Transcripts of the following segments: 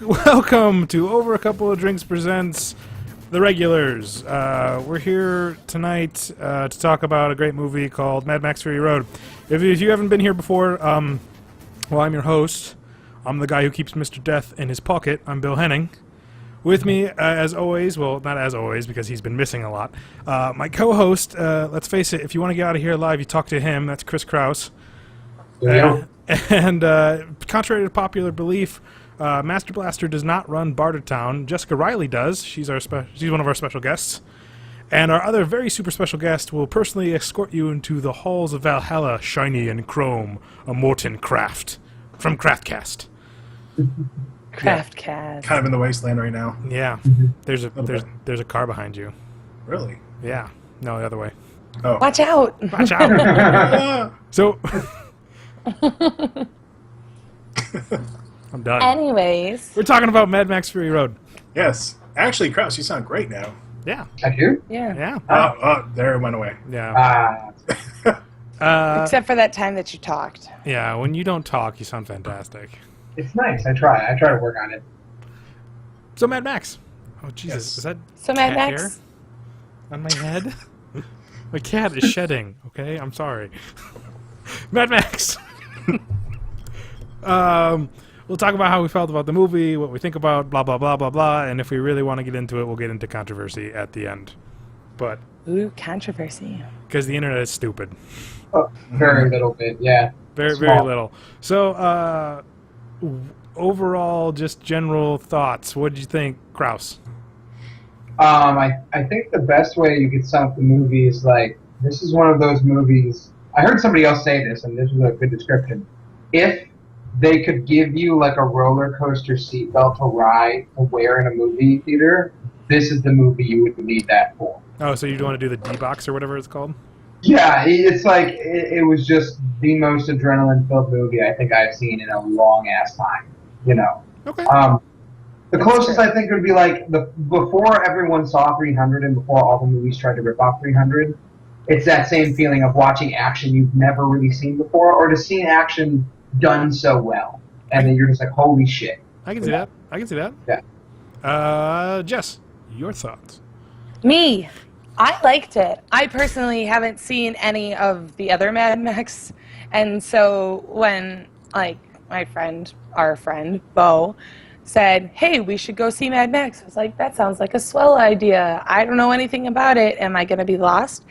Welcome to Over a Couple of Drinks presents The Regulars. We're here tonight to talk about a great movie called Mad Max Fury Road. If you haven't been here before, I'm your host. I'm the guy who keeps Mr. Death in his pocket. I'm Bill Henning. With me, as always, well, not as always, because he's been missing a lot, my co-host, let's face it, if you want to get out of here live, you talk to him. That's Chris Kraus. Yeah. And contrary to popular belief, Master Blaster does not run Bartertown. Jessica Riley does. She's one of our special guests. And our other very super special guest will personally escort you into the halls of Valhalla, shiny and chrome, a molten craft. From KraftKast. KraftKast. Kind of in the wasteland right now. Yeah. There's a car behind you. Really? Yeah. No, the other way. Oh. Watch out. Watch out. So... I'm done. Anyways. We're talking about Mad Max Fury Road. Yes. Actually, Kraus, you sound great now. Yeah. I do? Yeah. Yeah. There it went away. Yeah. Except for that time that you talked. Yeah, when you don't talk, you sound fantastic. It's nice. I try to work on it. So Mad Max. Oh, Jesus. Yes. Is that So Mad cat Max? hair on my head? My cat is shedding, okay? I'm sorry. Mad Max. We'll talk about how we felt about the movie, what we think about, blah, blah, blah, blah, blah, and if we really want to get into it, we'll get into controversy at the end. But... Ooh, controversy. Because the internet is stupid. Oh, very little bit, yeah. Very, Small. very little. So, overall, just general thoughts. What did you think, Kraus? I think the best way you could sum up the movie is like, this is one of those movies. I heard somebody else say this, and this was a good description. If they could give you like a roller coaster seatbelt to ride to wear in a movie theater, this is the movie you would need that for. Oh, so you want to do the D-Box or whatever it's called? Yeah, it's like, it was just the most adrenaline-filled movie I think I've seen in a long-ass time, you know. Okay. The closest I think would be like, before everyone saw 300 and before all the movies tried to rip off 300, it's that same feeling of watching action you've never really seen before, or to see action done so well. And then you're just like, holy shit. I can see that. I can see that. Yeah. Jess, your thoughts? Me. I liked it. I personally haven't seen any of the other Mad Max. And so when, like, our friend, Bo, said, hey, we should go see Mad Max, I was like, that sounds like a swell idea. I don't know anything about it. Am I going to be lost?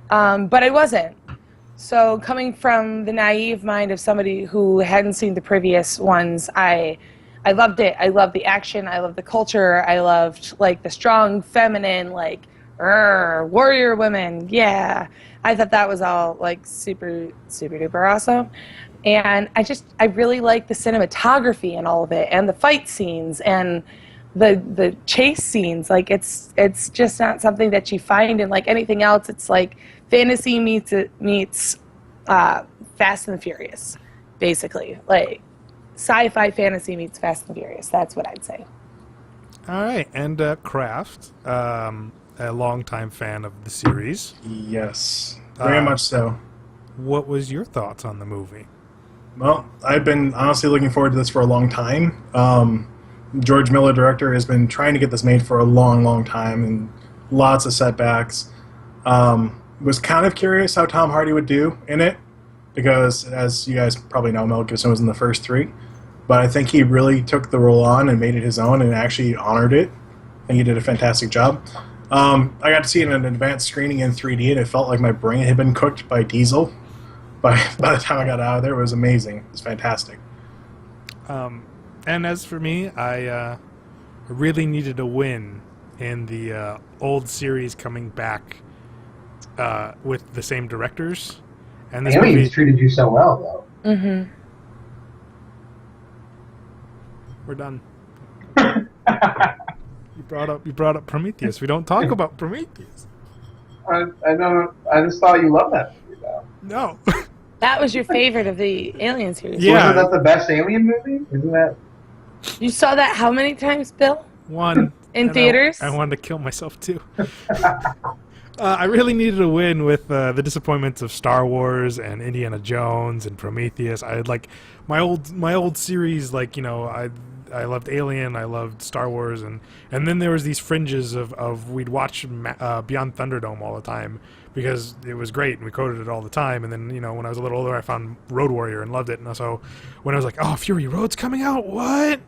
But I wasn't. So coming from the naive mind of somebody who hadn't seen the previous ones, I loved it. I loved the action. I loved the culture. I loved, like, the strong, feminine, like, warrior women. Yeah. I thought that was all, like, super, super duper awesome. And I really like the cinematography and all of it, and the fight scenes and the chase scenes. Like, it's just not something that you find in, like, anything else. It's like fantasy meets Fast and the Furious, basically. Like, sci-fi fantasy meets Fast and the Furious. That's what I'd say. All right. And Kraft, a longtime fan of the series. Yes. Very much so. What was your thoughts on the movie? Well, I've been honestly looking forward to this for a long time. George Miller, director, has been trying to get this made for a long, long time, and lots of setbacks. Was kind of curious how Tom Hardy would do in it, because, as you guys probably know, Mel Gibson was in the first three. But I think he really took the role on and made it his own and actually honored it. I think he did a fantastic job. I got to see it in an advanced screening in 3D, and it felt like my brain had been cooked by diesel. By the time I got out of there, it was amazing. It was fantastic. And as for me, I really needed a win in the old series coming back with the same directors. And this Aliens movie treated you so well, though. Mm-hmm. We're done. You brought up Prometheus. We don't talk about Prometheus. I just thought you loved that movie, though. No. That was your favorite of the Alien series. Yeah. Wasn't that the best Alien movie? Isn't that? You saw that how many times, Bill? One. In And theaters? I wanted to kill myself too. I really needed a win with the disappointments of Star Wars and Indiana Jones and Prometheus. I had like my old series, like, you know, loved Alien, I loved Star Wars, and then there was these fringes of we'd watch Beyond Thunderdome all the time because it was great and we quoted it all the time. And then when I was a little older, I found Road Warrior and loved it. And so when I was like, oh, Fury Road's coming out, what?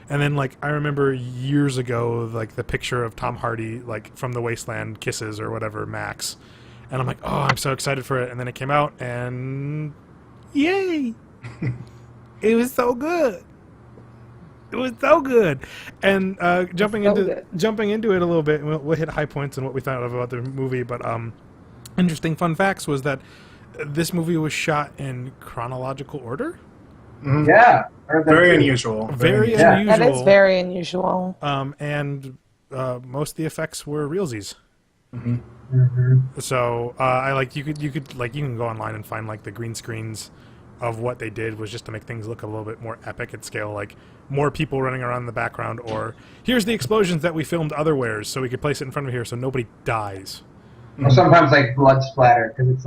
And then I remember years ago the picture of Tom Hardy from The Wasteland Kisses or whatever, Max, and I'm like, oh, I'm so excited for it. And then it came out and yay. It was so good. It was so good. And jumping into it a little bit, we'll hit high points and what we thought about the movie. But interesting fun facts was that this movie was shot in chronological order. Mm-hmm. Yeah, very unusual. Very unusual. That is very unusual. And most of the effects were realsies. Mm-hmm. Mm-hmm. So you can go online and find the green screens of what they did was just to make things look a little bit more epic at scale, more people running around in the background, or here's the explosions that we filmed otherwheres, so we could place it in front of here so nobody dies. Or sometimes blood splatter, because it's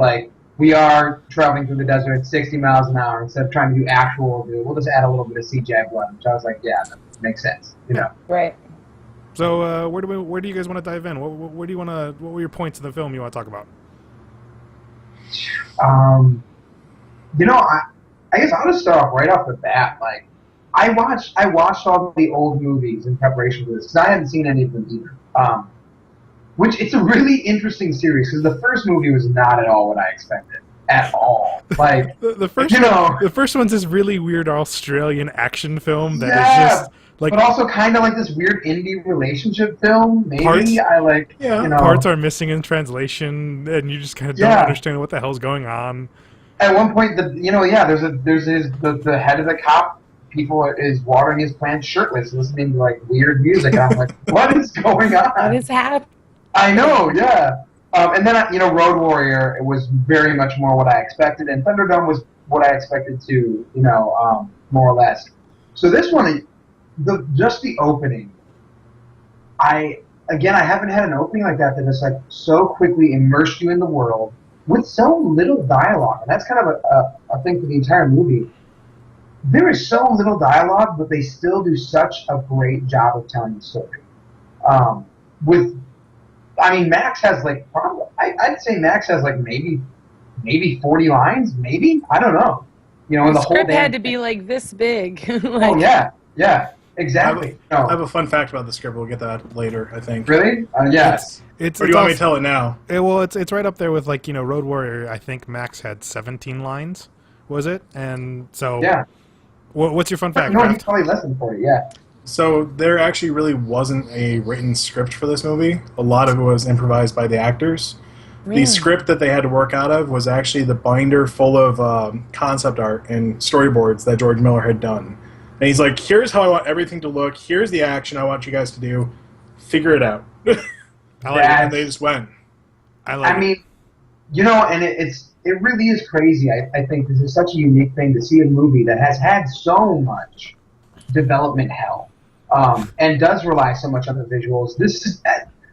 we are traveling through the desert at 60 miles an hour instead of trying to do actual. We'll just add a little bit of CGI blood, which I was like, yeah, that makes sense, Right. So where do you guys want to dive in? What were your points of the film you want to talk about? I guess I'll just start off right off the bat. I watched all the old movies in preparation for this because I hadn't seen any of them either. Which it's a really interesting series because the first movie was not at all what I expected at all. The first one's this really weird Australian action film that is just but also kind of this weird indie relationship film. Maybe parts are missing in translation, and you just kind of don't understand what the hell's going on. At one point, there's the head of the cop is watering his plants shirtless, listening to weird music. And I'm like, what is going on? What is happening? I know, yeah. And then Road Warrior, it was very much more what I expected, and Thunderdome was what I expected to, more or less. So this one, just the opening, I haven't had an opening like that just so quickly immersed you in the world with so little dialogue. And that's kind of a thing for the entire movie. There is so little dialogue, but they still do such a great job of telling the story. Max has I'd say Max has maybe 40 lines, maybe, I don't know. The script had to be this big. Oh yeah, exactly. I have a fun fact about the script. We'll get that later, I think. Really? Yes. Or do you want me to tell it now? It's right up there with Road Warrior. I think Max had 17 lines, was it? And so yeah. What's your fun fact? No, he's probably less than 40. Yeah. So there actually really wasn't a written script for this movie. A lot of it was improvised by the actors. Really? The script that they had to work out of was actually the binder full of concept art and storyboards that George Miller had done. And he's like, here's how I want everything to look. Here's the action I want you guys to do. Figure it out. And they just went. And it really is crazy. I think this is such a unique thing to see a movie that has had so much development hell and does rely so much on the visuals. This is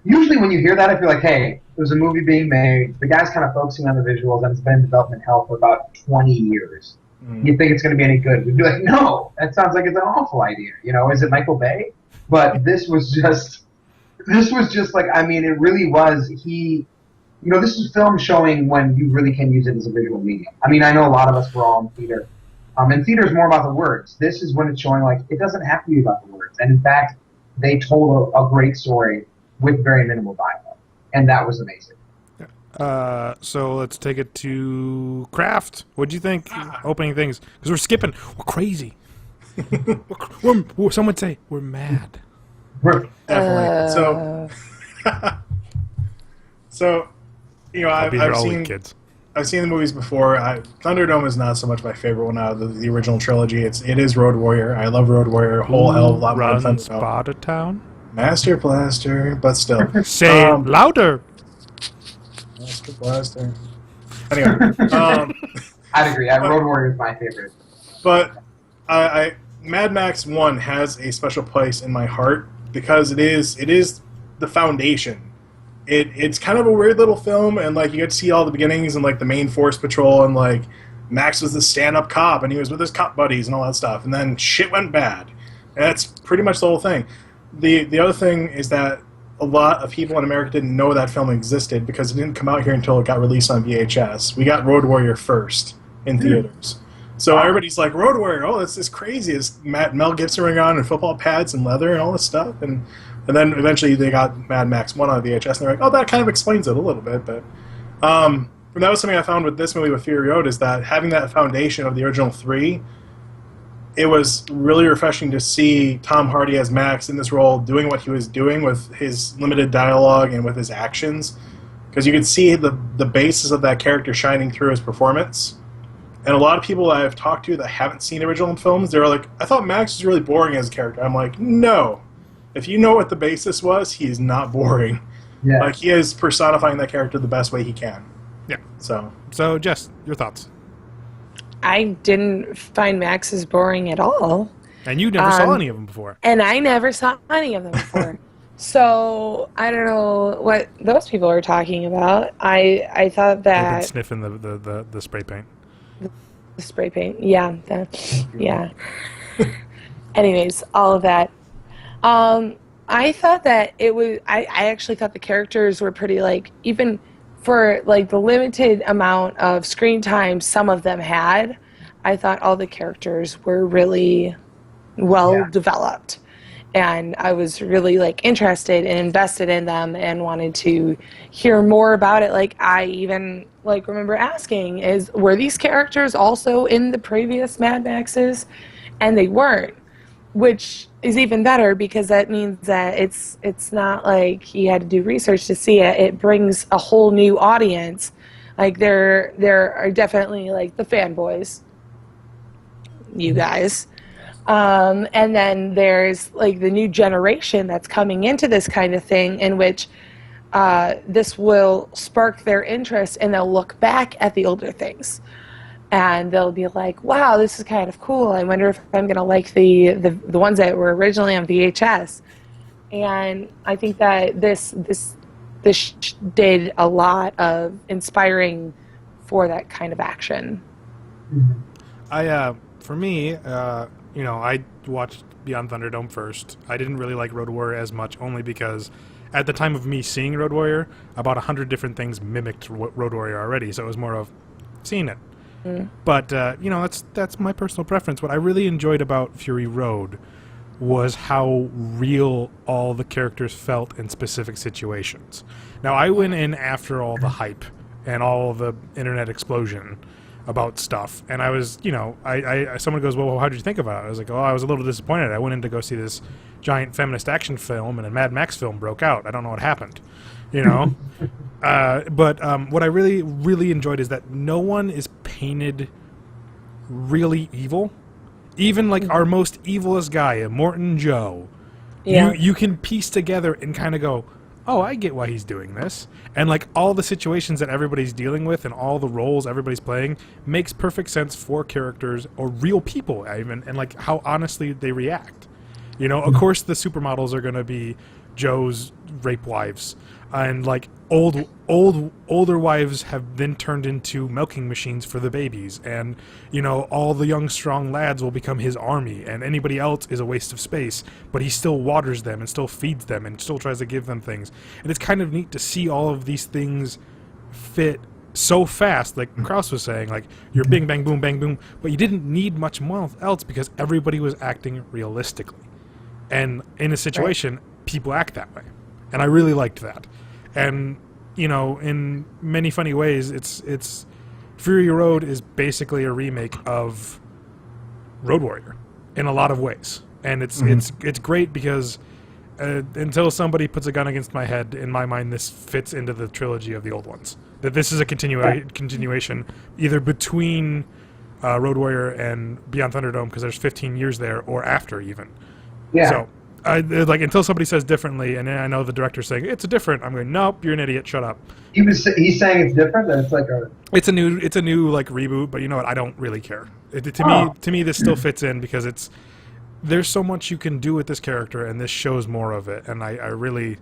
usually when you hear that, I feel like, hey, there's a movie being made. The guy's kind of focusing on the visuals, and it's been in development hell for about 20 years. You think it's going to be any good? We'd be like, no, that sounds like it's an awful idea. Is it Michael Bay? But this was just it really was. This is film showing when you really can use it as a visual medium. I know a lot of us were all in theater. And theater is more about the words. This is when it's showing it doesn't have to be about the words. And in fact, they told a great story with very minimal dialogue. And that was amazing. So let's take it to Kraft. What'd you think? Opening things. Because we're skipping. We're crazy. Some would say we're mad. Definitely. So, I've seen the movies before. Thunderdome is not so much my favorite one out of the original trilogy. It is Road Warrior. I love Road Warrior a whole hell of a lot more than Thunderdome. Spot a town? Master Blaster, but still. Say it louder. Master Blaster. Anyway. I'd agree. Road Warrior is my favorite. But Mad Max 1 has a special place in my heart because it is the foundation. It's kind of a weird little film, and you get to see all the beginnings and the main force patrol, and Max was the stand-up cop, and he was with his cop buddies and all that stuff, and then shit went bad. And that's pretty much the whole thing. The other thing is that a lot of people in America didn't know that film existed because it didn't come out here until it got released on VHS. We got Road Warrior first in theaters. So everybody's like, Road Warrior, oh, this is crazy. It's Mel Gibson running around in football pads and leather and all this stuff. And then eventually they got Mad Max 1 on VHS, and they're like, oh, that kind of explains it a little bit. But that was something I found with this movie, with Fury Road, is that having that foundation of the original 3, it was really refreshing to see Tom Hardy as Max in this role doing what he was doing with his limited dialogue and with his actions, because you could see the basis of that character shining through his performance. And a lot of people I've talked to that haven't seen the original films, they're like, I thought Max was really boring as a character. I'm like, no. If you know what the basis was, he is not boring. Yeah. Like, he is personifying that character the best way he can. Yeah. So Jess, your thoughts? I didn't find Max as boring at all. And you never saw any of them before. And I never saw any of them before. So I don't know what those people are talking about. I thought They've been that sniffing the spray paint. the spray paint, yeah, yeah. Anyways, all of that. I thought that it was. I actually thought the characters were pretty, like, even for like the limited amount of screen time some of them had, I thought all the characters were really well developed, and I was really like interested and invested in them and wanted to hear more about it. Like, I even like remember asking, were these characters also in the previous Mad Maxes? And they weren't, which is even better, because that means that it's not like you had to do research to see it. It brings a whole new audience. Like, there are definitely like the fanboys, you guys, and then there's like the new generation that's coming into this kind of thing, in which this will spark their interest, and they'll look back at the older things. And they'll be like, wow, this is kind of cool. I wonder if I'm going to like the ones that were originally on VHS. And I think that this did a lot of inspiring for that kind of action. For me, I watched Beyond Thunderdome first. I didn't really like Road Warrior as much, only because at the time of me seeing Road Warrior, about 100 different things mimicked Road Warrior already. So it was more of seeing it. But, that's my personal preference. What I really enjoyed about Fury Road was how real all the characters felt in specific situations. Now, I went in after all the hype and all the internet explosion about stuff, and I was, someone goes, well, how did you think about it? I was like, oh, I was a little disappointed. I went in to go see this giant feminist action film, and a Mad Max film broke out. I don't know what happened, But what I really, really enjoyed is that no one is painted really evil. Even like our most evilest guy, Immortan Joe, you can piece together and kind of go, oh, I get why he's doing this. And like all the situations that everybody's dealing with and all the roles everybody's playing makes perfect sense for characters or real people even, and like how honestly they react. Of course the supermodels are going to be Joe's rape wives, and like older wives have then turned into milking machines for the babies, and all the young strong lads will become his army, and anybody else is a waste of space, but he still waters them and still feeds them and still tries to give them things. And it's kind of neat to see all of these things fit so fast, like Kraus was saying, like you're bing bang boom bang boom, but you didn't need much more else because everybody was acting realistically, and in a situation people act that way, and I really liked that. And in many funny ways, it's Fury Road is basically a remake of Road Warrior in a lot of ways, and it's great because until somebody puts a gun against my head, in my mind, this fits into the trilogy of the old ones. That this is a continuation either between Road Warrior and Beyond Thunderdome, because there's 15 years there, or after even. Yeah. So. Until somebody says differently, and I know the director's saying it's different, I'm going, nope, you're an idiot, shut up. He's saying it's different. That it's like it's a new like reboot, but you know what? I don't really care. To me, this still fits in because there's so much you can do with this character, and this shows more of it, and I really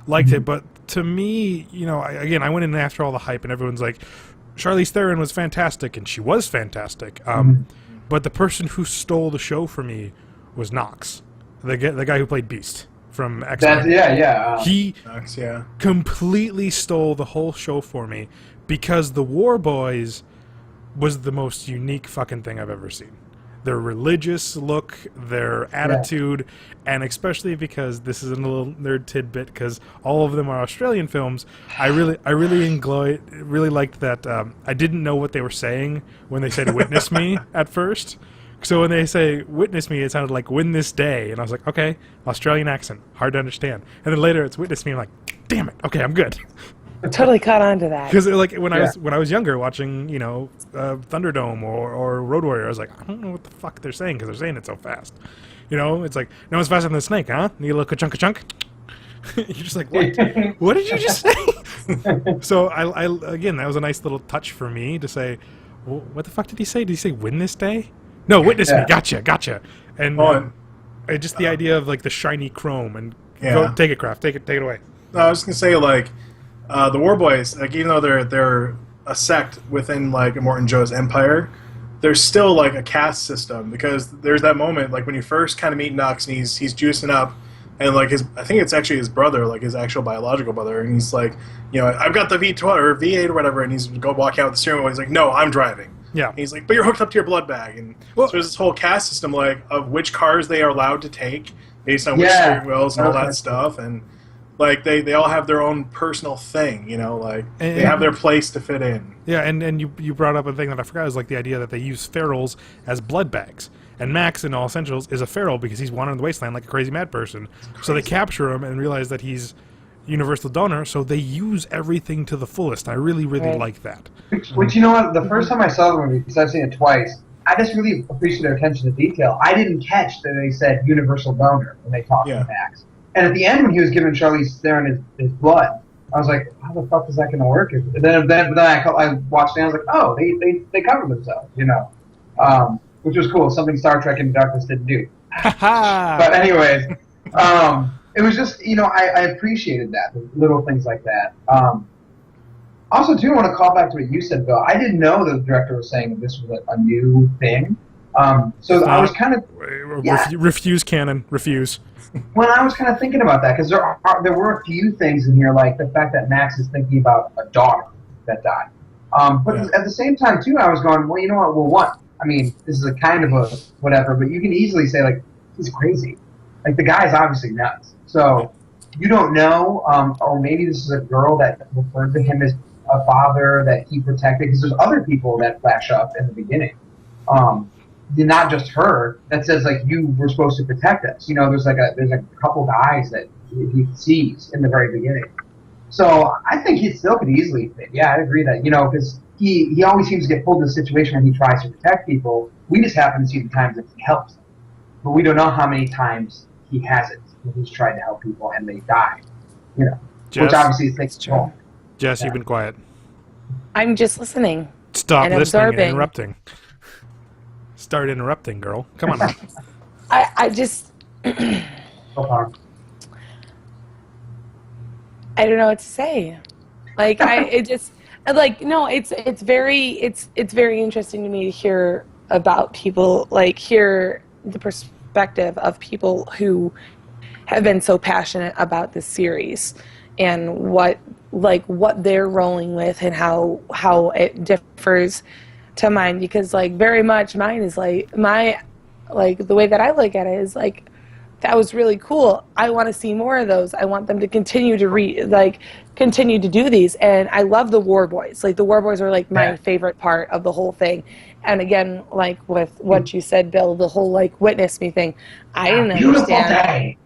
liked it. But to me, I went in after all the hype, and everyone's like, Charlize Theron was fantastic, and she was fantastic. But the person who stole the show for me was Knox. the guy who played Beast from X-Men. He Yeah. completely stole the whole show for me because the War Boys was the most unique fucking thing I've ever seen. Their religious look, their attitude, and especially because this is a little nerd tidbit because all of them are Australian films. I really liked that. I didn't know what they were saying when they said "witness me" at first. So when they say "witness me," it sounded like "win this day," and I was like, "Okay, Australian accent, hard to understand." And then later it's "witness me." I'm like, "Damn it, okay, I'm good." Totally caught on to that. Because like when I was younger, watching Thunderdome or Road Warrior, I was like, I don't know what the fuck they're saying because they're saying it so fast. It's like no one's faster than the snake, huh? Need a little ka-chunk. You're just like, what? What did you just say? So I again, that was a nice little touch for me to say, well, what the fuck did he say? Did he say "win this day"? No, witness me. Gotcha. And just the idea of like the shiny chrome and go, take it, Kraft. Take it away. I was gonna say like. The War Boys, like even though they're a sect within like Immortan Joe's empire, there's still like a caste system because there's that moment like when you first kind of meet Nux and he's juicing up, and like I think it's actually his brother, like his actual biological brother, and he's like, I've got the V12 or V8 or whatever, and he's walking out with the steering wheel. He's like, no, I'm driving. Yeah. And he's like, but you're hooked up to your blood bag, and so there's this whole caste system like of which cars they are allowed to take based on which steering wheels and all that stuff, and. Like, they all have their own personal thing, they have their place to fit in. Yeah, and you brought up a thing that I forgot, is like the idea that they use ferals as blood bags. And Max, in All Essentials, is a feral because he's wandering the wasteland like a crazy mad person. So they capture him and realize that he's universal donor, so they use everything to the fullest. I really like that. Which, you know what, the first time I saw the movie, because I've seen it twice, I just really appreciate their attention to detail. I didn't catch that they said universal donor when they talked to Max. And at the end, when he was giving Charlize Theron his blood, I was like, how the fuck is that going to work? And then I watched it and I was like, oh, they covered themselves, which was cool. Something Star Trek Into Darkness didn't do. But anyways, it was just, I appreciated that, the little things like that. Also, too, I want to call back to what you said, Bill. I didn't know the director was saying that this was a new thing. So I was kind of... Refuse canon. Refuse. Well, I was kind of thinking about that because there were a few things in here, like the fact that Max is thinking about a daughter that died. But at the same time, too, I was going, well, you know what? Well, what? I mean, this is a kind of a whatever, but you can easily say, like, he's crazy. Like, the guy's obviously nuts. So you don't know, or maybe this is a girl that referred to him as a father that he protected, because there's other people that flash up in the beginning. Not just her, that says like you were supposed to protect us. There's a couple guys that he sees in the very beginning. So I think he still could easily fit. Yeah, I agree that because he always seems to get pulled in a situation when he tries to protect people. We just happen to see the times that he helps them, but we don't know how many times he hasn't when he's tried to help people and they die. Jess, which obviously takes wrong. Jess, you've been quiet. I'm just listening. Stop and listening absorbing. and interrupting. Start interrupting, girl. Come on. I just... I don't know what to say. Like, it's very interesting to me to hear about people, like, hear the perspective of people who have been so passionate about this series and what they're rolling with and how it differs to mine, because like very much mine is like the way that I look at it is like, that was really cool. I want to see more of those. I want them to continue to continue to do these. And I love the War Boys. Like the War Boys are like my favorite part of the whole thing. And again, like with what you said, Bill, the whole like witness me thing, I didn't understand.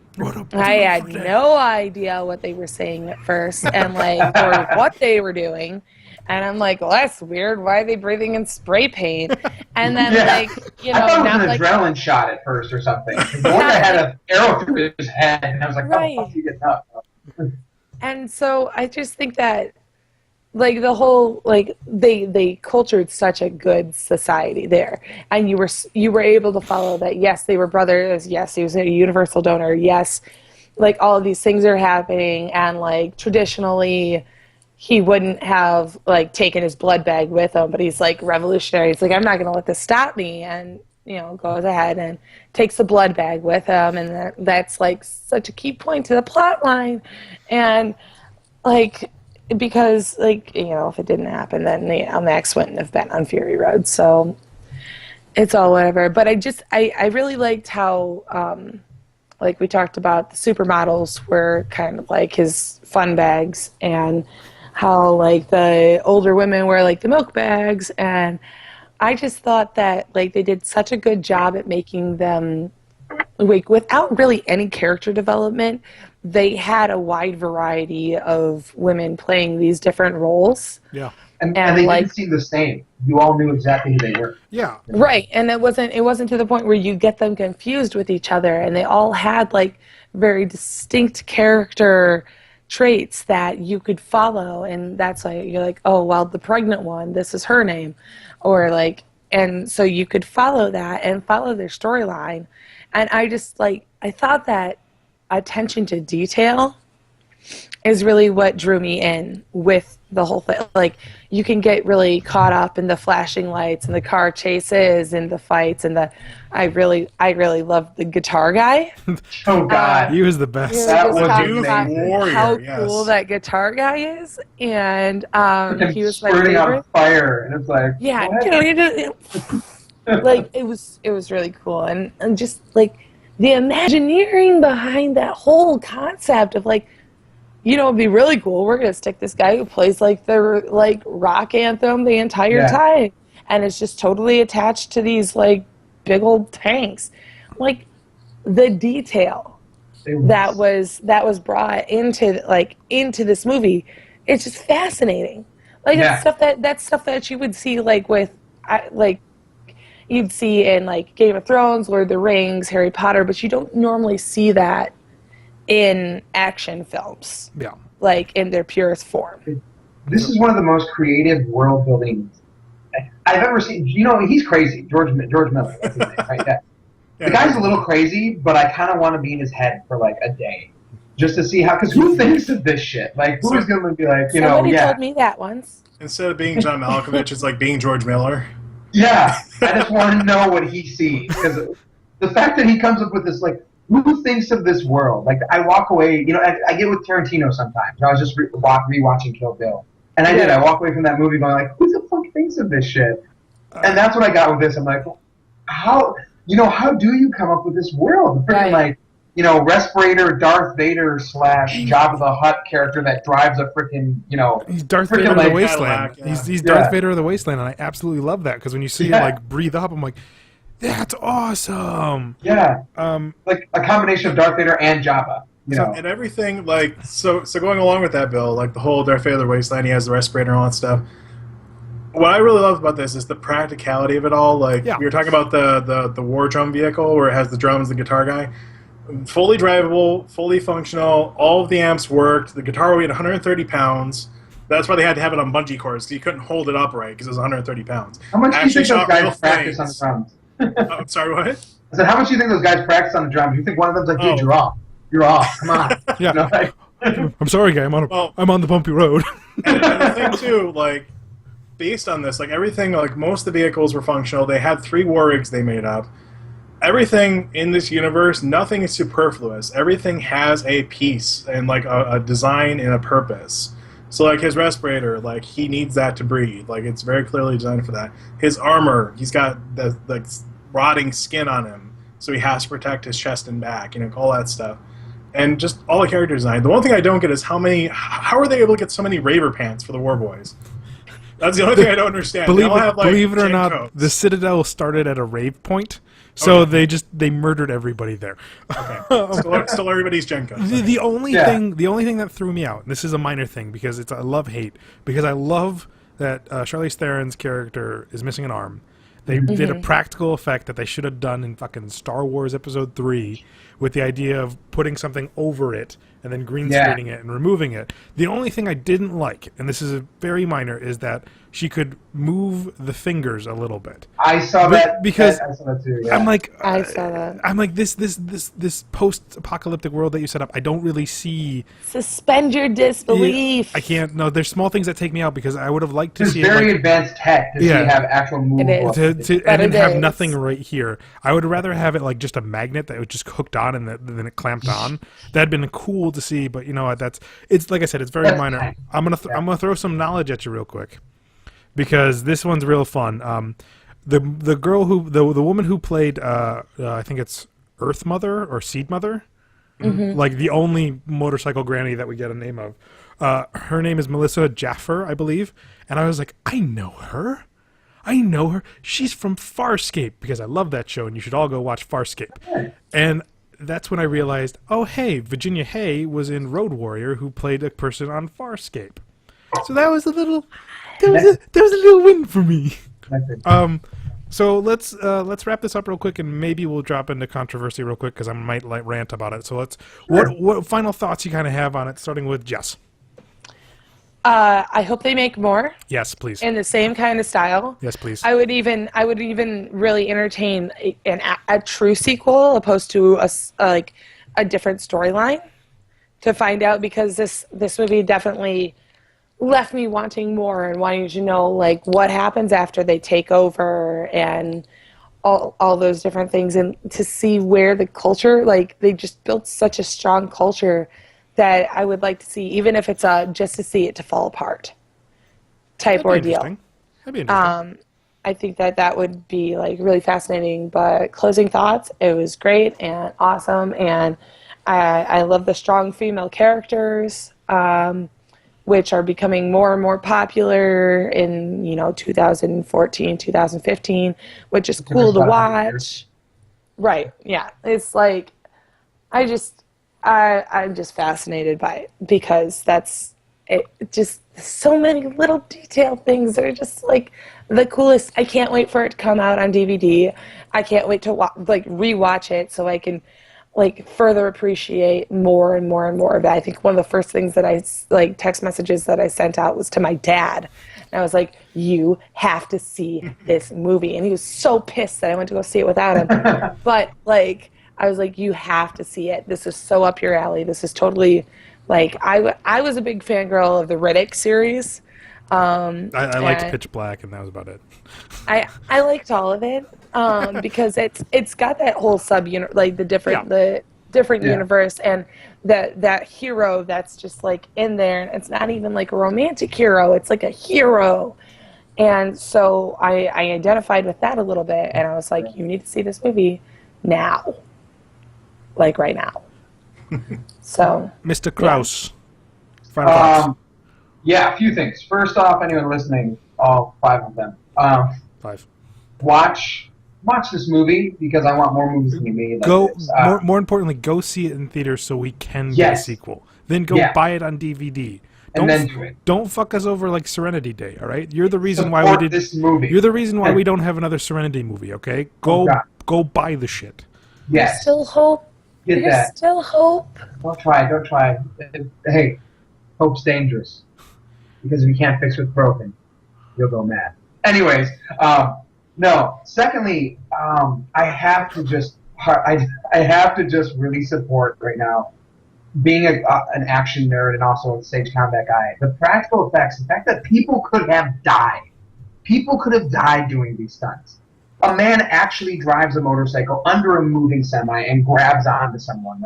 I had no idea what they were saying at first and like or what they were doing. And I'm like, well, that's weird. Why are they breathing in spray paint? And then, I thought it was an adrenaline shot at first or something. The one that had an arrow through his head, and I was like, how the fuck do you get up? And so I just think that, like, the whole, like, they cultured such a good society there. And you were able to follow that, yes, they were brothers. Yes, he was a universal donor. Yes, like, all of these things are happening. And, like, traditionally... he wouldn't have, like, taken his blood bag with him, but he's, like, revolutionary. He's like, I'm not going to let this stop me. And goes ahead and takes a blood bag with him, and that's like such a key point to the plot line, and like because like if it didn't happen, then Max wouldn't have been on Fury Road, so it's all whatever. But I really liked how like we talked about, the supermodels were kind of like his fun bags, and how like the older women were like the milk bags, and I just thought that like they did such a good job at making them like without really any character development. They had a wide variety of women playing these different roles. Yeah. And they didn't seem the same. You all knew exactly who they were. Yeah. Right. And it wasn't to the point where you get them confused with each other, and they all had like very distinct character traits that you could follow, and that's why you're like, oh well, the pregnant one, this is her name, or like, and so you could follow that and follow their storyline. And I thought that attention to detail is really what drew me in with the whole thing. Like, you can get really caught up in the flashing lights and the car chases and the fights and I really loved the guitar guy. Oh God, he was the best. That was warrior. How Yes. cool that guitar guy is, and he was my spurting favorite. on fire, and it's like, Yeah, what? like it was really cool, and just like the Imagineering behind that whole concept of like, it'd be really cool. We're gonna stick this guy who plays like the like rock anthem the entire time, and it's just totally attached to these like big old tanks. Like the detail that was brought into this movie, it's just fascinating. Like that's stuff that you would see like you'd see in like Game of Thrones, Lord of the Rings, Harry Potter, but you don't normally see that in action films. Yeah. Like in their purest form. This is one of the most creative world building I've ever seen. He's crazy. George Miller. That's his name, right? Yeah. The guy's a little crazy, but I kind of want to be in his head for like a day, just to see because who thinks of this shit? Like, who's going to be like, Somebody told me that once. Instead of being John Malkovich, it's like being George Miller. Yeah, I just want to know what he sees, because the fact that he comes up with this, like, who thinks of this world? Like, I walk away, I get with Tarantino sometimes. I was just rewatching Kill Bill, and I walk away from that movie going like, who the fuck thinks of this shit? And that's what I got with this. I'm like, how do you come up with this world? Freaking like, respirator Darth Vader / Jabba the Hutt character that drives a freaking, He's Darth Vader of the Wasteland. He's Darth Vader of the Wasteland, and I absolutely love that, because when you see him like breathe up, I'm like, that's awesome. Yeah. Like a combination of Darth Vader and Jabba. And everything, like, so going along with that, Bill, like the whole Darth Vader of the Wasteland, he has the respirator and all that stuff. What I really love about this is the practicality of it all. Like, we were talking about the war drum vehicle where it has the drums, the guitar guy. Fully drivable, fully functional, all of the amps worked. The guitar weighed 130 pounds. That's why they had to have it on bungee cords, because you couldn't hold it upright because it was 130 pounds. How much do you think those guys practice on the drums? I'm sorry, what? I said, how much do you think those guys practice on the drums? You think one of them's like, dude, you're off. You're off. Come on. Yeah. I'm sorry, guy. I'm on the bumpy road. and the thing, too, like, based on this, like, everything, like, most of the vehicles were functional. They had 3 war rigs they made up. Everything in this universe, nothing is superfluous. Everything has a piece and like a design and a purpose. So like his respirator, like he needs that to breathe. Like it's very clearly designed for that. His armor, he's got the like rotting skin on him, so he has to protect his chest and back, all that stuff. And just all the character design. The one thing I don't get is how are they able to get so many raver pants for the War Boys? That's the only thing I don't understand. Believe it or not, the Citadel started at a rave point. So they murdered everybody there. Okay, still everybody's gen codes. The only thing that threw me out, and this is a minor thing because it's a love-hate, because I love that Charlize Theron's character is missing an arm. They did a practical effect that they should have done in fucking Star Wars Episode 3 with the idea of putting something over it and then green screening it and removing it. The only thing I didn't like, and this is very minor, is that she could move the fingers a little bit. I saw that because I saw that too. Yeah. I saw that. I'm like this post-apocalyptic world that you set up. I don't really see. Suspend your disbelief. I can't. No, there's small things that take me out because I would have liked to There's see very it. advanced tech to see have actual movement. And then have nothing right here. I would rather have it like just a magnet that was just hooked on and then it clamped on. That'd been cool to see, but you know what? It's like I said, it's very minor. I'm gonna throw some knowledge at you real quick, because this one's real fun. The girl the woman who played I think it's Earth Mother or Seed Mother, like the only motorcycle granny that we get a name of. Her name is Melissa Jaffer, I believe, and I was like, I know her. She's from Farscape, because I love that show, and you should all go watch Farscape. And that's when I realized, oh hey, Virginia Hay was in Road Warrior, who played a person on Farscape. So that was a little win for me. So let's wrap this up real quick, and maybe we'll drop into controversy real quick, because I might rant about it. So what final thoughts you kind of have on it, starting with Jess? I hope they make more. Yes, please. In the same kind of style. Yes, please. I would even really entertain a true sequel opposed to a different storyline to find out, because this movie definitely left me wanting more and wanting to know like what happens after they take over and all those different things, and to see where the culture, like they just built such a strong culture that I would like to see, even if it's just to see it to fall apart type ordeal. That'd be interesting. I think that would be like really fascinating. But closing thoughts, it was great and awesome, and I love the strong female characters, which are becoming more and more popular in 2014, 2015, which is cool to watch. Right? Yeah, it's like I'm just fascinated by it, because that's it. Just so many little detailed things that are just like the coolest. I can't wait for it to come out on DVD. I can't wait to rewatch it so I can further appreciate more and more and more of it. I think one of the first things that I text messages that I sent out was to my dad. And I was like, you have to see this movie. And he was so pissed that I went to go see it without him. But I was like, you have to see it. This is so up your alley. This is totally, I was a big fangirl of the Riddick series. I liked Pitch Black, and that was about it. I liked all of it, because it's got that whole the different universe, and that hero that's just in there, and it's not even a romantic hero. It's like a hero. And so I identified with that a little bit, and I was like, you need to see this movie now. Right now. So, Mr. Kraus, final thoughts. Yeah, a few things. First off, anyone listening, all 5 of them, 5. Watch this movie, because I want more movies to be made like this. More importantly, go see it in theaters so we can get a sequel. Then go buy it on DVD. And then do it. Don't fuck us over like Serenity Day, all right? You're the reason why we did this movie. You're the reason why we don't have another Serenity movie, okay? Go buy the shit. Yes. There's still hope. There's still hope. Don't try. Hey, hope's dangerous. Because if you can't fix what's broken, you'll go mad. Anyways, no. Secondly, I have to just really support right now, being an action nerd and also a stage combat guy, the practical effects, the fact that people could have died doing these stunts. A man actually drives a motorcycle under a moving semi and grabs onto someone.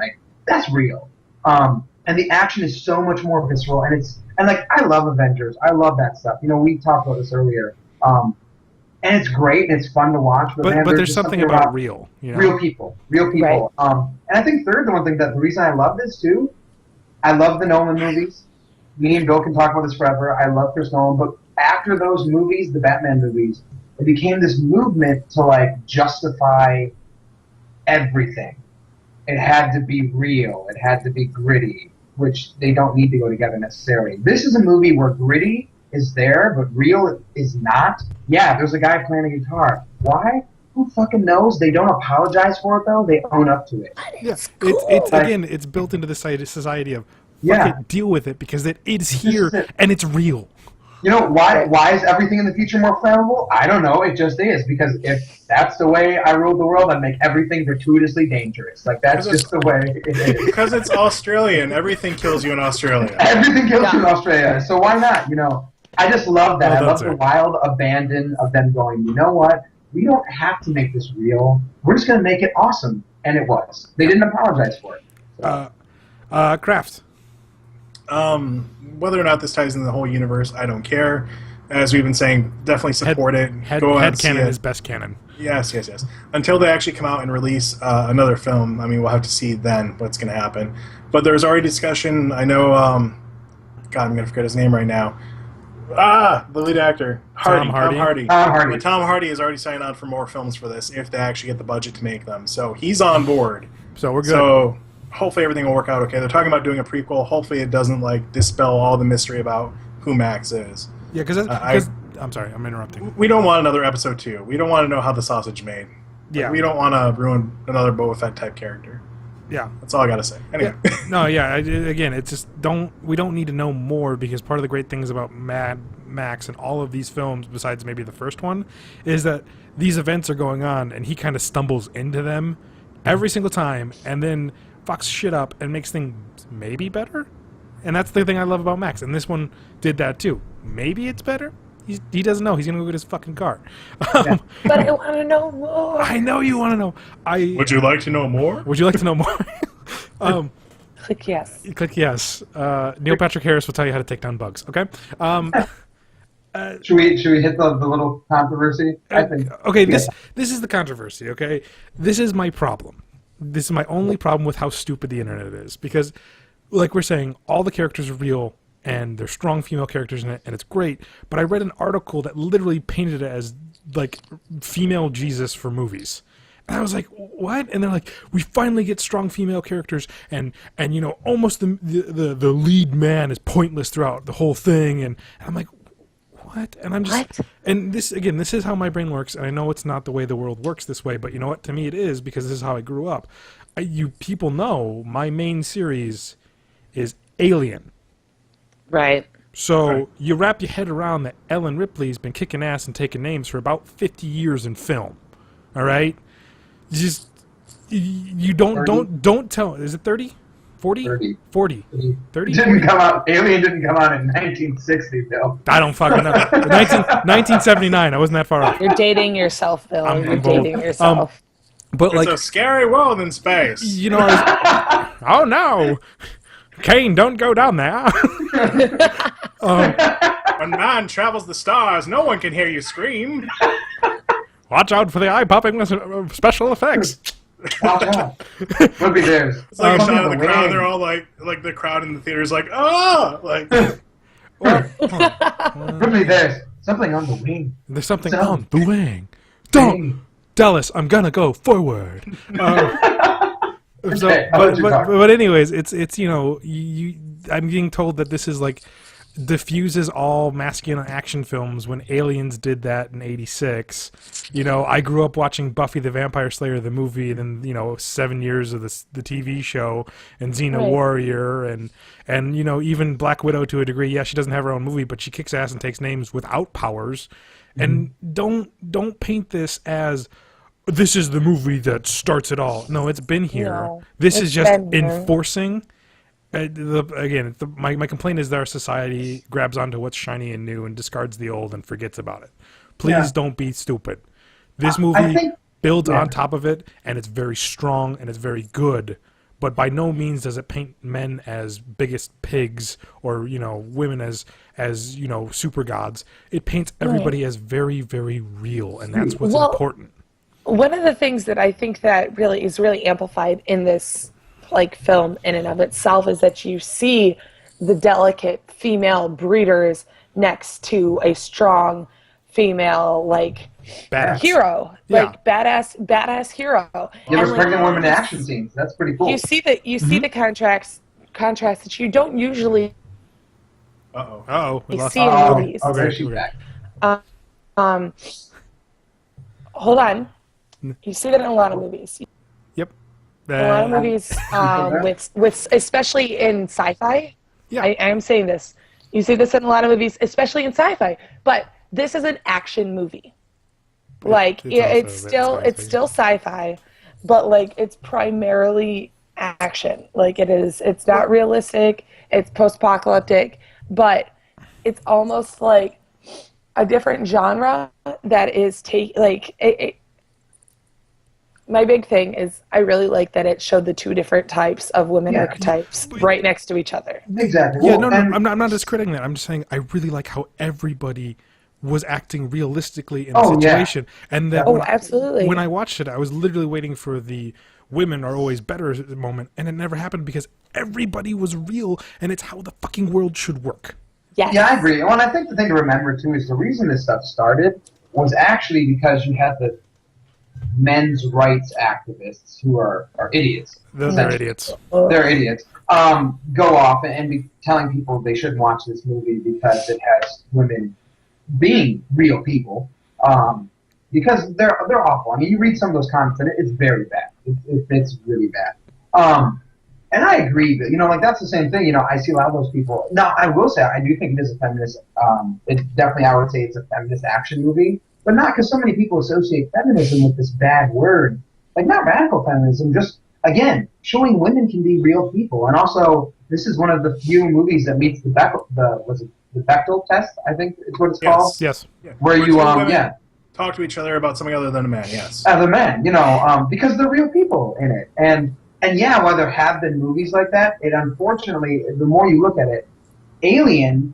That's real. And the action is so much more visceral, and I love Avengers. I love that stuff. We talked about this earlier. And it's great and it's fun to watch. But there's something about real. Real people. Right. And I think the reason I love this too, I love the Nolan movies. Me and Bill can talk about this forever. I love Chris Nolan, but after those movies, the Batman movies, it became this movement to justify everything. It had to be real. It had to be gritty, which they don't need to go together necessarily. This is a movie where gritty is there, but real is not. Yeah, there's a guy playing a guitar. Why? Who fucking knows? They don't apologize for it though. They own up to it. Yeah, cool. it's again, it's built into the society of fuck it, deal with it because it is here and it's real. You know why is everything in the future more flammable? I don't know. It just is, because if that's the way I rule the world, I'd make everything gratuitously dangerous. Like, that's just the way it is. Because it's Australian. Everything kills you in Australia. Everything kills you in Australia. So why not? You know, I just love that. I love the wild abandon of them going, you know what? We don't have to make this real. We're just going to make it awesome. And it was. They didn't apologize for it. So. Kraft. Whether or not this ties into the whole universe, I don't care. As we've been saying, definitely support it. Go head canon is best canon. Yes. Until they actually come out and release another film, I mean, we'll have to see then what's going to happen. But there's already discussion. I know, God, I'm going to forget his name right now. The lead actor. Tom Hardy. Tom Hardy has already signed on for more films for this if they actually get the budget to make them. So he's on board. So we're good. So hopefully everything will work out okay. They're talking about doing a prequel. Hopefully it doesn't dispel all the mystery about who Max is. Yeah, because I'm sorry, I'm interrupting. We don't want another episode 2. We don't want to know how the sausage made. Yeah. We don't want to ruin another Boba Fett type character. Yeah. That's all I got to say. Anyway. Yeah. No, yeah, again, it's just we don't need to know more, because part of the great things about Mad Max and all of these films, besides maybe the first one, is that these events are going on and he kind of stumbles into them every single time and then fucks shit up and makes things maybe better. And that's the thing I love about Max. And this one did that too. Maybe it's better. He doesn't know. He's going to go get his fucking car. But I want to know more. I know you want to know. Would you like to know more? Would you like to know more? Click yes. Click yes. Neil Patrick Harris will tell you how to take down bugs. Okay. Should we hit the little controversy? I think. Okay. This is the controversy. Okay. This is my problem. This is my only problem with how stupid the internet is, because, like we're saying, all the characters are real and there's strong female characters in it, and it's great. But I read an article that literally painted it as like female Jesus for movies. And I was like, what? And they're like, we finally get strong female characters, and you know, almost the lead man is pointless throughout the whole thing. And I'm like, what? And I'm just, and this is how my brain works. And I know it's not the way the world works this way, but you know what? To me, it is, because this is how I grew up. You people know my main series is Alien. Right. So you wrap your head around that Ellen Ripley's been kicking ass and taking names for about 50 years in film. All right? You don't tell. Is it 30? 40? 40. 30? Alien didn't come out in 1960, Bill. I don't fucking know. 1979. I wasn't that far off. You're dating yourself, Bill. You're dating yourself. But it's a scary world in space. You know, oh no, Kane, don't go down there. When man travels the stars, no one can hear you scream. Watch out for the eye-popping special effects. Watch out. Would be theirs. It's like a shot of the crowd. They're all like the crowd in the theater is like, oh! Like, would be theirs. Something on the wing. There's something on the wing. Don't! Dallas, I'm gonna go forward. But anyways, it's you know, I'm being told that this is like diffuses all masculine action films when Aliens did that in '86. You know, I grew up watching Buffy the Vampire Slayer the movie, and then, you know, 7 years of the TV show, and Xena Warrior, and you know, even Black Widow to a degree. Yeah, she doesn't have her own movie, but she kicks ass and takes names without powers. And don't paint this as this is the movie that starts it all. No, it's been here. No, this is just enforcing. My complaint is that our society grabs onto what's shiny and new and discards the old and forgets about it. Please don't be stupid. This movie builds on top of it, and it's very strong and it's very good. But by no means does it paint men as biggest pigs or, you know, women as you know, super gods. It paints everybody as very, very real, and that's what's important. One of the things that I think that really is really amplified in this film in and of itself is that you see the delicate female breeders next to a strong female badass hero, badass hero. Yeah, there's pregnant women in action scenes. That's pretty cool. You see the contrast that you don't usually see in movies. There she's back. Hold on. You see that in a lot of movies. Yep. A lot of movies, with especially in sci-fi. Yeah. I am saying this. You see this in a lot of movies, especially in sci-fi. But this is an action movie. Like it's still sci-fi, but like it's primarily action. Like it's not realistic. It's post-apocalyptic, but it's almost like a different genre that is my big thing is I really like that it showed the two different types of women archetypes right next to each other. Exactly. Yeah, no, I'm not discrediting that. I'm just saying I really like how everybody was acting realistically in the situation. Yeah. And that absolutely. When I watched it, I was literally waiting for the women are always better moment, and it never happened because everybody was real, and it's how the fucking world should work. Yes. Yeah, I agree. Well, and I think the thing to remember, too, is the reason this stuff started was actually because you had the men's rights activists who are idiots. They're idiots. They're idiots. Go off and be telling people they shouldn't watch this movie because it has women being real people. Because they're awful. I mean, you read some of those comments and it's very bad. It's really bad. And I agree that, like that's the same thing. I see a lot of those people. Now, I will say I do think it is a feminist. It's definitely, I would say it's a feminist action movie. But not because so many people associate feminism with this bad word. Like, not radical feminism, just, again, showing women can be real people. And also, this is one of the few movies that meets the Bechdel test, I think is what it's called. Yes. Yeah. Where you, talk to each other about something other than a man, yes. As a man, because they're real people in it. And yeah, while there have been movies like that, it unfortunately, the more you look at it, Alien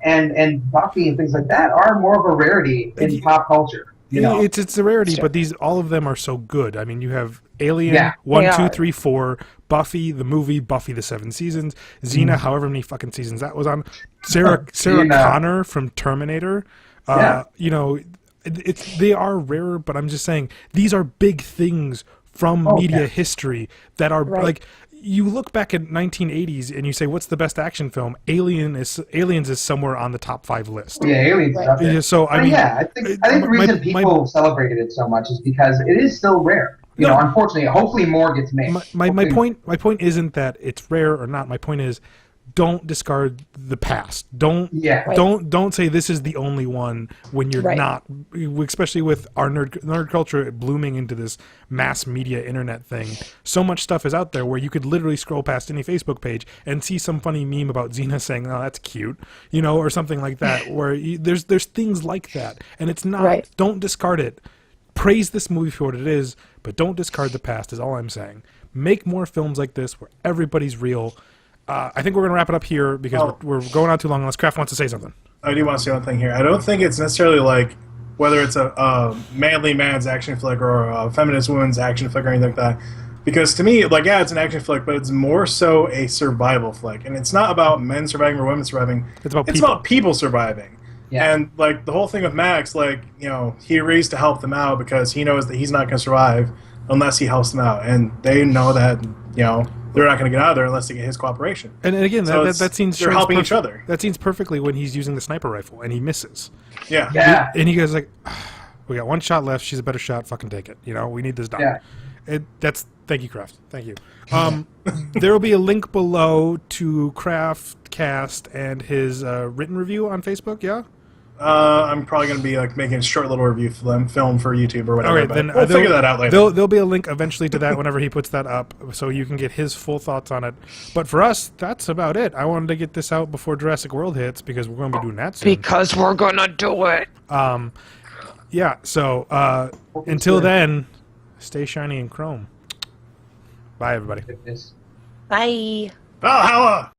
and Buffy and things like that are more of a rarity in pop culture. It's a rarity, but all of them are so good. I mean, you have Alien, 1, 2, 3, 4, Buffy, the movie, Buffy the 7 Seasons, Xena, however many fucking seasons that was on, Sarah Connor from Terminator. They are rarer, but I'm just saying these are big things from media history that are like. You look back at 1980s and you say, "What's the best action film?" Aliens is somewhere on the top 5 list. Yeah, Aliens. Yeah, so I mean, I think the reason people celebrated it so much is because it is still rare. Unfortunately, hopefully more gets made. My point isn't that it's rare or not. My point is, don't discard the past. Don't say this is the only one when you're not. Especially with our nerd culture blooming into this mass media internet thing. So much stuff is out there where you could literally scroll past any Facebook page and see some funny meme about Xena saying, "Oh, that's cute," or something like that. Where there's things like that, and it's not. Right. Don't discard it. Praise this movie for what it is, but don't discard the past. Is all I'm saying. Make more films like this where everybody's real. I think we're going to wrap it up here because we're going on too long unless Kraft wants to say something. I do want to say one thing here. I don't think it's necessarily like whether it's a manly man's action flick or a feminist woman's action flick or anything like that. Because to me, it's an action flick, but it's more so a survival flick. And it's not about men surviving or women surviving. It's about people surviving. Yeah. And the whole thing with Max, he agrees to help them out because he knows that he's not going to survive unless he helps them out. And they know that, they're not going to get out of there unless they get his cooperation. And again, so that seems they're helping each other. That seems perfectly when he's using the sniper rifle and he misses. Yeah. And he goes we got one shot left. She's a better shot. Fucking take it. We need this done. Yeah. Thank you, Kraft. Thank you. There will be a link below to KraftKast and his written review on Facebook. Yeah. I'm probably going to be making a short little review for them, film for YouTube or whatever. All right, then we'll figure that out later. There'll be a link eventually to that whenever he puts that up, so you can get his full thoughts on it. But for us, that's about it. I wanted to get this out before Jurassic World hits because we're going to be doing that soon. Because we're going to do it. Yeah. So until then, stay shiny and chrome. Bye, everybody. Bye. Valhalla.